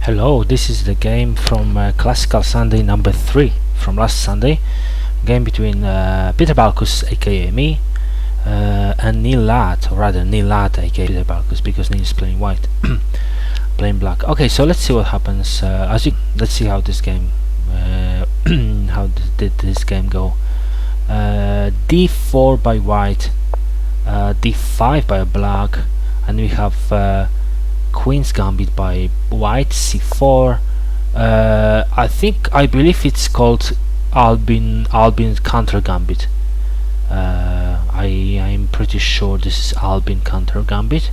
Hello, this is the game from Classical Sunday number 3 from last Sunday. Game between Peter Balkus, aka me, and Neil Ladd, or rather Neil Ladd, aka Peter Balkus, because Neil is playing white, playing black. Okay, so let's see what happens. Let's see how this game, did this game go. D4 by white, D5 by black, and we have Queen's Gambit by white, C4. I believe it's called Albin Countergambit. I'm pretty sure this is Albin Countergambit.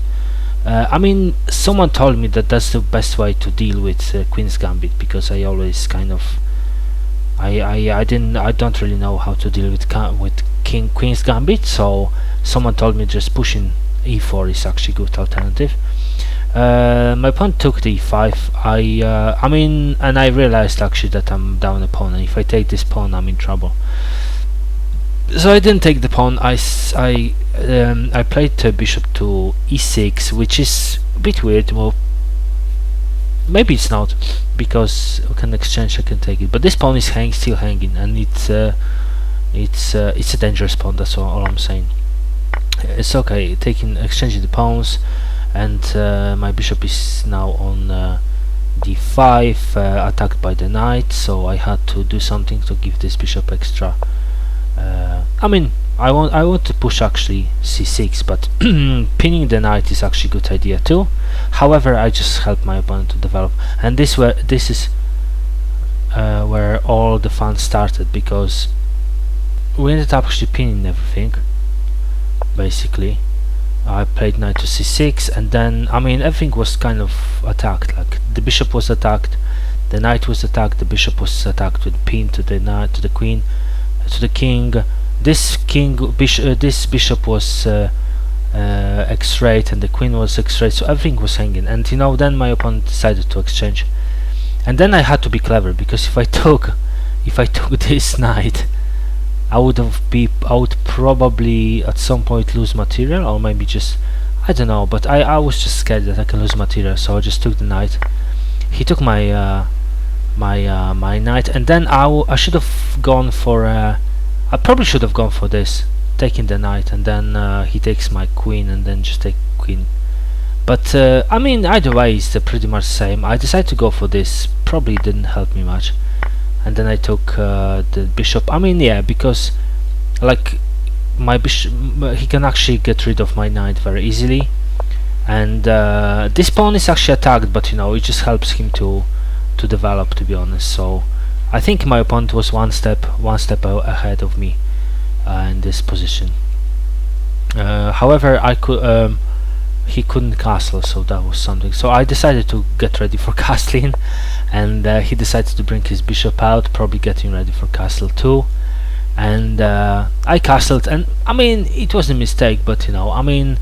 I mean, someone told me that that's the best way to deal with Queen's Gambit, because I always kind of I don't really know how to deal with Queen's Gambit, so someone told me just pushing E4 is actually a good alternative. My pawn took the e5. I mean, and I realized actually that I'm down a pawn, and if I take this pawn I'm in trouble. So I didn't take the pawn. I played bishop to e6, which is a bit weird. Well, maybe it's not, because we can exchange, I can take it, but this pawn is still hanging, and it's a dangerous pawn. That's all I'm saying. It's okay, exchanging the pawns, and my bishop is now on d5, attacked by the knight, so I had to do something to give this bishop extra. I mean, I want to push actually c6, but pinning the knight is actually a good idea too. However, I just helped my opponent to develop, and this is where all the fun started, because we ended up actually pinning everything. Basically, I played knight to c6, and then, I mean, everything was kind of attacked. Like, the bishop was attacked, the knight was attacked, the bishop was attacked with pin to the knight, to the queen, to the king. This bishop was x-rayed, and the queen was x-rayed, so everything was hanging. And then my opponent decided to exchange, and then I had to be clever, because if I took this knight, I would probably at some point lose material, or maybe just, I don't know, but I was just scared that I can lose material, so I just took the knight. He took my my knight, and then I should have gone for I probably should have gone for this, taking the knight, and then he takes my queen, and then just take queen. But I mean, either way is pretty much the same. I decided to go for this. Probably didn't help me much. And then I took the bishop. I mean, yeah, because like my bishop, he can actually get rid of my knight very easily, and this pawn is actually attacked, but it just helps him to develop, to be honest. So I think my opponent was one step ahead of me in this position. However, he couldn't castle, so that was something. So I decided to get ready for castling, and he decided to bring his bishop out, probably getting ready for castle too. And I castled, and I mean, it was a mistake, but I mean,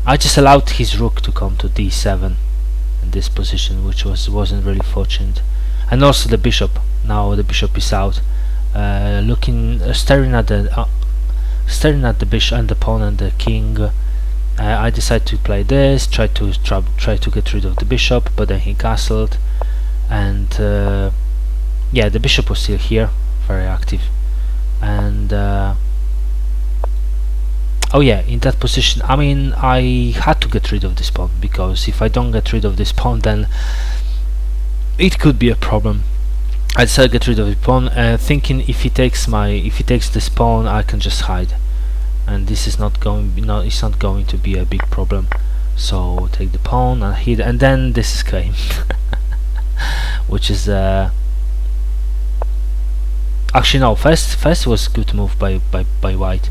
I just allowed his rook to come to d7 in this position, which wasn't really fortunate. And also the bishop. Now the bishop is out, staring at the bishop and the pawn and the king. I decided to play this, try to get rid of the bishop, but then he castled, and yeah, the bishop was still here, very active, and oh yeah, in that position, I mean, I had to get rid of this pawn, because if I don't get rid of this pawn, then it could be a problem. I decided to get rid of the pawn, thinking if he takes this pawn, I can just hide, and this is not going to be a big problem. So take the pawn and hit, and then this came, which is actually no. First was good move by white,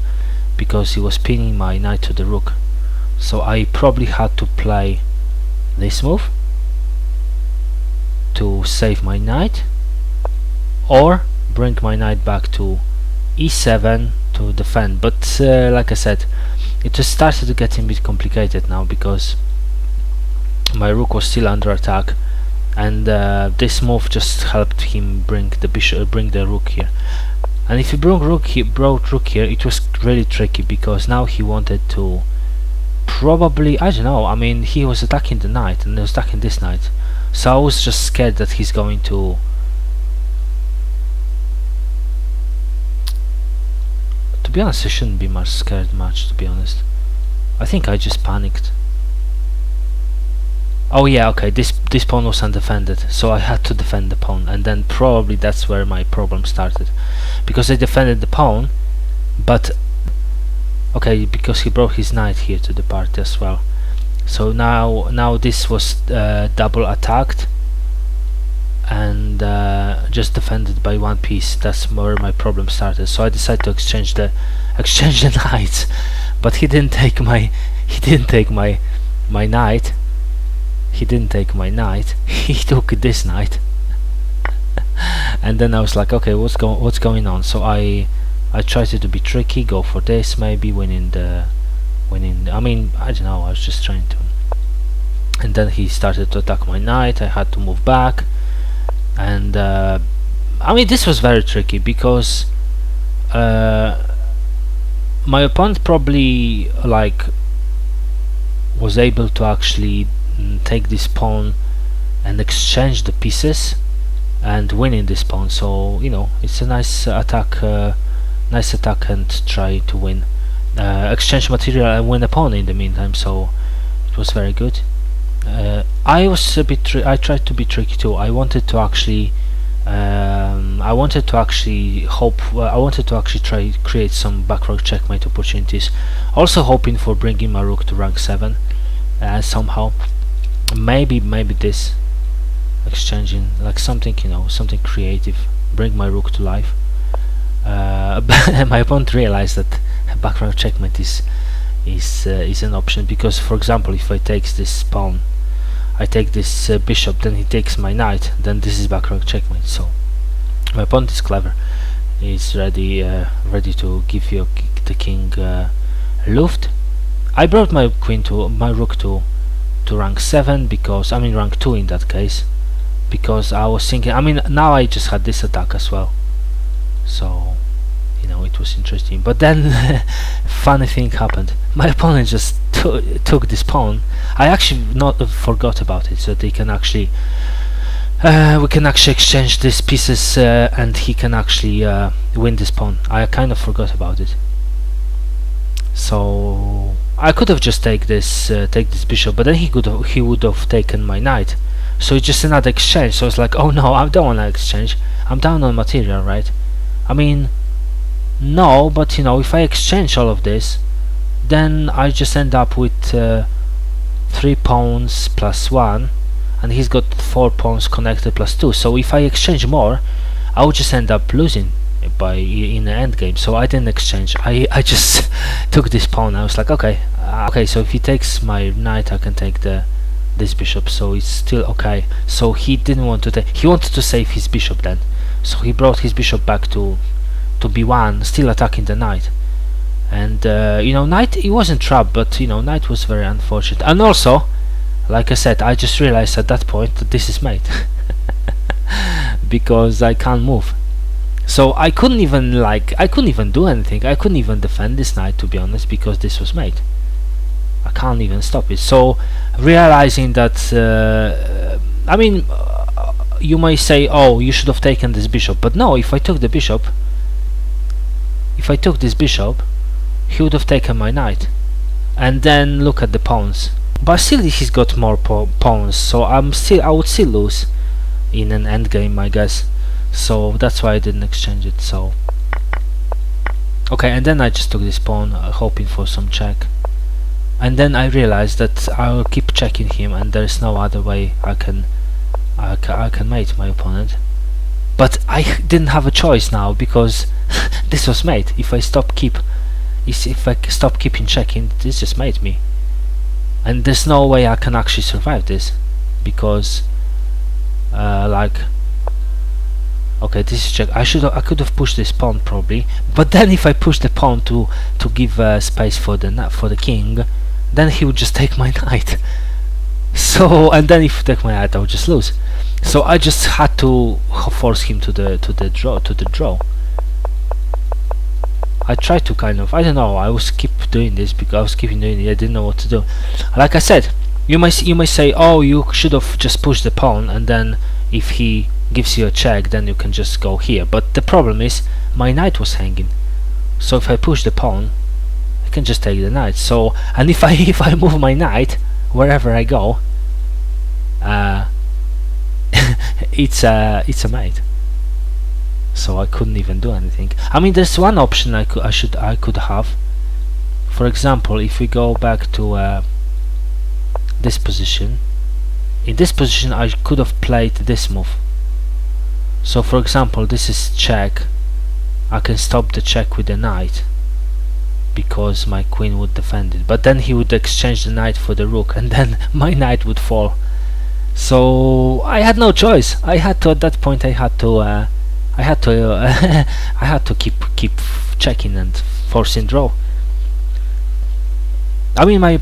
because he was pinning my knight to the rook. So I probably had to play this move to save my knight, or bring my knight back to e7 to defend. But like I said, it just started to get a bit complicated now, because my rook was still under attack, and this move just helped him bring the rook here. And if he brought rook here, it was really tricky, because now he wanted to probably, I don't know, I mean, he was attacking the knight and he was attacking this knight, So I was just scared that he's going to be honest, I shouldn't be much scared to be honest. I think I just panicked. Oh yeah, okay, this pawn was undefended, so I had to defend the pawn, and then probably that's where my problem started, because I defended the pawn, but okay, because he brought his knight here to the party as well. So now this was double attacked and just defended by one piece. That's where my problem started. So I decided to exchange the knights, but he didn't take my knight. He didn't take my knight. He took this knight. And then I was like, okay, what's going on? So I tried to be tricky, go for this, maybe winning. I mean, I don't know. I was just trying to. And then he started to attack my knight. I had to move back, and I mean, this was very tricky because my opponent probably like was able to actually take this pawn and exchange the pieces and winning this pawn. So you know, it's a nice attack and try to win, exchange material and win a pawn in the meantime. So it was very good. I was a bit I tried to be tricky too. I wanted to actually try create some back row checkmate opportunities, also hoping for bringing my rook to rank 7 somehow. Maybe this exchanging like something, you know, something creative, bring my rook to life. But my opponent realized that back row checkmate is an option, because for example, if I take this pawn, I take this bishop, then he takes my knight, then this is back row checkmate. So my opponent is clever. He's ready to give you the king luft. I brought my rook to rank 7, because I mean rank 2 in that case, because I was thinking, I mean, now I just had this attack as well, so you know, it was interesting. But then funny thing happened. My opponent just took this pawn. I actually forgot about it, so they can actually we can actually exchange these pieces and he can actually win this pawn. I kind of forgot about it. So I could have just take this bishop, but then he would have taken my knight. So it's just another exchange. So it's like, oh no, I don't want to exchange. I'm down on material, right? I mean, no, but you know, if I exchange all of this, then I just end up with 3 pawns plus 1, and he's got 4 pawns connected plus 2. So if I exchange more, I would just end up losing in the end game. So I didn't exchange. I just took this pawn. I was like, okay, so if he takes my knight, I can take this bishop. So it's still okay. So he didn't want to take. He wanted to save his bishop then. So he brought his bishop back to b1, still attacking the knight. And you know, knight, he wasn't trapped, but you know, knight was very unfortunate. And also, like I said, I just realized at that point that this is mate. Because I can't move. So I couldn't even do anything. I couldn't even defend this knight, to be honest, because this was mate. I can't even stop it. So realizing that I mean, you may say, oh, you should have taken this bishop, but no, if I took this bishop, he would have taken my knight. And then look at the pawns. But still he's got more pawns, so I would still lose in an endgame, I guess. So that's why I didn't exchange it. So okay, and then I just took this pawn, hoping for some check. And then I realized that I will keep checking him, and there's no other way I can mate my opponent. But I didn't have a choice now, because this was mate. If I stop keeping checking, this just made me. And there's no way I can actually survive this, because like, okay, this is check. I could have pushed this pawn probably, but then if I push the pawn to give space for the king, then he would just take my knight. So, and then if he take my knight, I would just lose. So I just had to force him to the draw. I tried to kind of, I don't know, I was keep doing this because I was keeping doing it. I didn't know what to do. Like I said, You may say, oh, you should have just pushed the pawn, and then if he gives you a check, then you can just go here. But the problem is my knight was hanging, so if I push the pawn, I can just take the knight. So, and if I move my knight wherever I go, it's a mate. So I couldn't even do anything. I mean, there's one option I could have. For example, if we go back to this position, in this position I could have played this move. So for example, this is check. I can stop the check with the knight because my queen would defend it, but then he would exchange the knight for the rook, and then my knight would fall. So I had no choice. I had to, at that point, I had to I had to keep checking and forcing draw. I mean, my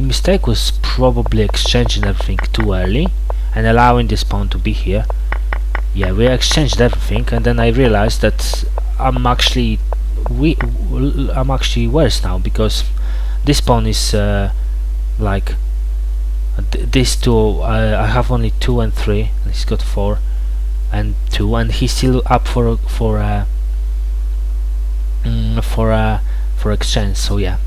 mistake was probably exchanging everything too early and allowing this pawn to be here. Yeah, we exchanged everything, and then I realized that I'm actually worse now, because this pawn is like these two. I have only 2 and 3, and he's got 4 and 2, and he's still up for exchange. So yeah,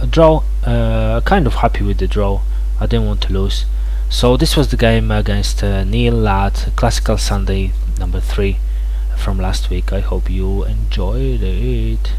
a draw. Kind of happy with the draw. I didn't want to lose. So this was the game against Neil at Classical Sunday number 3 from last week. I hope you enjoyed it.